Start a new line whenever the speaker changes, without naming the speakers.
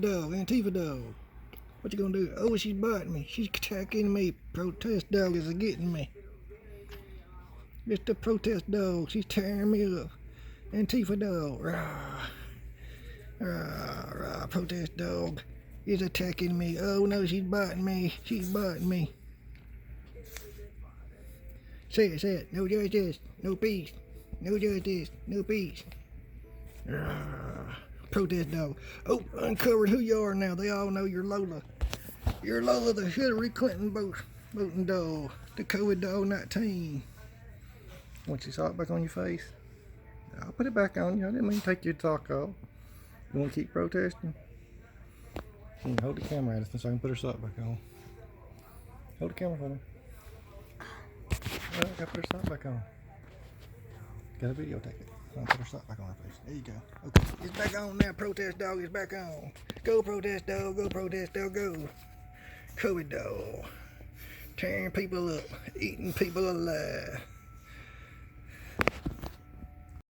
Dog, Antifa dog. What you gonna do? Oh, she's biting me. She's attacking me. Protest dog is getting me. It's the protest dog. She's tearing me up. Antifa dog. Rah. Rah, rah. Protest dog is attacking me. Oh no, she's biting me. She's biting me. Say it. No justice. No peace. No justice. No peace. Rah. Protest dog. Oh, uncovered who you are now. They all know you're Lola. You're Lola, the Hillary Clinton voting dog. The COVID dog 19. Want your sock back on your face? I'll put it back on you. I didn't mean to take your sock off. You want to keep protesting? Can you hold the camera at us so I can put her sock back on? Hold the camera for me. Oh, I gotta put her sock back on. Got a videotape it. I'll put her sock back on her face. There you go. Okay, it's back on now. Protest dog is back on. Go protest dog. Go protest dog. Go. COVID dog. Tearing people up. Eating people alive.